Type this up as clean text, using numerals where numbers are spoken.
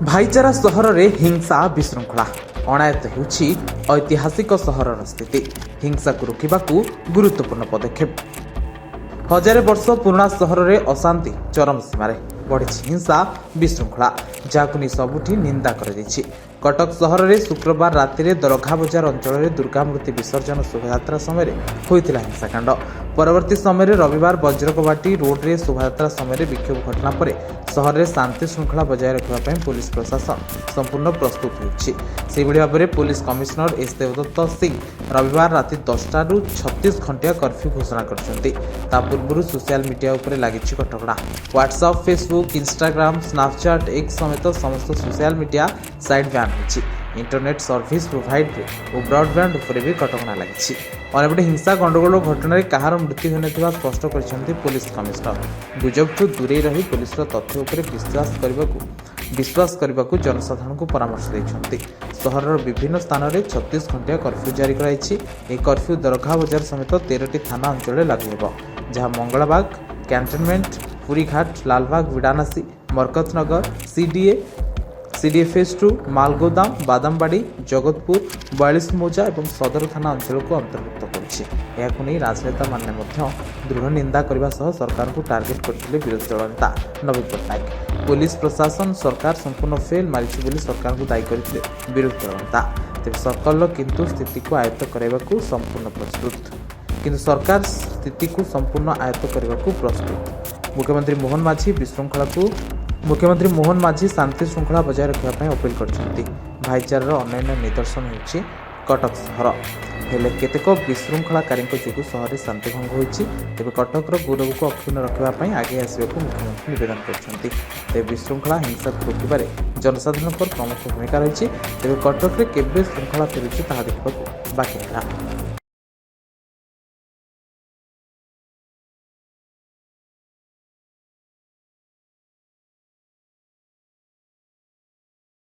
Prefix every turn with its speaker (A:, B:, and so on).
A: ଭାଇଚାରା ସହରରେ ହିଂସା ବିଶୃଙ୍ଖଳା ଅଣାୟତ୍ତ ହେଉଛି ଐତିହାସିକ ସହରର ସ୍ଥିତି। ହିଂସାକୁ ରୋକିବାକୁ ଗୁରୁତ୍ୱପୂର୍ଣ୍ଣ ପଦକ୍ଷେପ। ହଜାରେ ବର୍ଷ ପୁରୁଣା ସହରରେ ଅଶାନ୍ତି ଚରମ ସୀମାରେ ବଢ଼ିଛି ହିଂସା ବିଶୃଙ୍ଖଳା, ଯାହାକୁ ନେଇ ସବୁଠି ନିନ୍ଦା କରାଯାଇଛି। କଟକ ସହରରେ ଶୁକ୍ରବାର ରାତିରେ ଦରଘା ବଜାର ଅଞ୍ଚଳରେ ଦୁର୍ଗା ମୂର୍ତ୍ତି ବିସର୍ଜନ ଶୋଭାଯାତ୍ରା ସମୟରେ ହୋଇଥିଲା ହିଂସାକାଣ୍ଡ। ପରବର୍ତ୍ତୀ ସମୟରେ ରବିବାର ବଜ୍ରକବାଟି ରୋଡ୍ରେ ଶୋଭାଯାତ୍ରା ସମୟରେ ବିକ୍ଷୋଭ ଘଟଣା ପରେ ସହରରେ ଶାନ୍ତି ଶୃଙ୍ଖଳା ବଜାୟ ରଖିବା ପାଇଁ ପୁଲିସ ପ୍ରଶାସନ ସମ୍ପୂର୍ଣ୍ଣ ପ୍ରସ୍ତୁତ ହୋଇଛି। ସେହିଭଳି ଭାବରେ ପୁଲିସ କମିଶନର ଏସ୍ ଦେବଦତ୍ତ ସିଂ ରବିବାର ରାତି 10ଟାରୁ 36 ଘଣ୍ଟିଆ କର୍ଫ୍ୟୁ ଘୋଷଣା କରିଛନ୍ତି। ତା ପୂର୍ବରୁ ସୋସିଆଲ ମିଡିଆ ଉପରେ ଲାଗିଛି କଟକଣା। WhatsApp, Facebook, Instagram, Snapchat, X ସମେତ ସମସ୍ତ ସୋସିଆଲ ମିଡିଆ ସାଇଟ୍ ବ୍ୟାନ୍ ହୋଇଛି। ଇଣ୍ଟରନେଟ୍ ସର୍ଭିସ୍ ପ୍ରୋଭାଇଡରେ ଓ ବ୍ରଡବ୍ୟାଣ୍ଡ ଉପରେ ବି କଟକଣା ଲାଗିଛି। ଅନ୍ୟପଟେ ହିଂସା ଗଣ୍ଡଗୋଳ ଘଟଣାରେ କାହାର ମୃତ୍ୟୁ ହୋଇନଥିବା ସ୍ପଷ୍ଟ କରିଛନ୍ତି ପୁଲିସ କମିଶନର। ଗୁଜବଠୁ ଦୂରେଇ ରହି ପୁଲିସର ତଥ୍ୟ ଉପରେ ବିଶ୍ୱାସ କରିବାକୁ ଜନସାଧାରଣଙ୍କୁ ପରାମର୍ଶ ଦେଇଛନ୍ତି। ସହରର ବିଭିନ୍ନ ସ୍ଥାନରେ 36 ଘଣ୍ଟିଆ କର୍ଫ୍ୟୁ ଜାରି କରାଯାଇଛି। ଏହି କର୍ଫ୍ୟୁ ଦରଘା ବଜାର ସମେତ 13ଟି ଥାନା ଅଞ୍ଚଳରେ ଲାଗୁ ହେବ, ଯାହା Mangalabag cantonment, Purighat, Lalbag, Bidanasi, Markatnagar, CDA phase 2, Malgodam, Badambadi, Jagatpur, 42 ମୌଜା ଏବଂ ସଦର ଥାନା ଅଞ୍ଚଳକୁ ଅନ୍ତର୍ଭୁକ୍ତ କରୁଛି। ଏହାକୁ ନେଇ ରାଜନେତାମାନେ ମଧ୍ୟ ଦୃଢ଼ ନିନ୍ଦା କରିବା ସହ ସରକାରଙ୍କୁ ଟାର୍ଗେଟ କରିଥିଲେ ବିରୋଧୀ ଦଳ ନେତା ନବୀନ ପଟ୍ଟନାୟକ। ପୁଲିସ ପ୍ରଶାସନ ସରକାର ସମ୍ପୂର୍ଣ୍ଣ ଫେଲ୍ ମାରିଛି ବୋଲି ସରକାରଙ୍କୁ ଦାୟୀ କରିଥିଲେ ବିରୋଧୀ ଦଳ ନେତା। ତେବେ ସରକାର କିନ୍ତୁ ସ୍ଥିତିକୁ ଆୟତ୍ତ କରିବାକୁ ସମ୍ପୂର୍ଣ୍ଣ ପ୍ରସ୍ତୁତ। ମୁଖ୍ୟମନ୍ତ୍ରୀ ମୋହନ ମାଝୀ ଶାନ୍ତି ଶୃଙ୍ଖଳା ବଜାୟ ରଖିବା ପାଇଁ ଅପିଲ କରିଛନ୍ତି। ଭାଇଚାରାର ଅନ୍ୟାନ୍ୟ ନିଦର୍ଶନ ହେଉଛି କଟକ ସହର। ହେଲେ କେତେକ ବିଶୃଙ୍ଖଳାକାରୀଙ୍କ ଯୋଗୁଁ ସହରରେ ଶାନ୍ତି ଭଙ୍ଗ ହୋଇଛି। ତେବେ କଟକର ଗୌରବକୁ ଅକ୍ଷୁଣ୍ଣ ରଖିବା ପାଇଁ ଆଗେଇ ଆସିବାକୁ ମୁଖ୍ୟମନ୍ତ୍ରୀ ନିବେଦନ କରିଛନ୍ତି। ତେବେ ବିଶୃଙ୍ଖଳା ହିଂସାକୁ ରୋକିବାରେ ଜନସାଧାରଣଙ୍କର ପ୍ରମୁଖ ଭୂମିକା ରହିଛି। ତେବେ କଟକରେ କେବେ ଶୃଙ୍ଖଳା ଫେରୁଛି ତାହା ଦେଖିବାକୁ ବାକି ରହିଲା।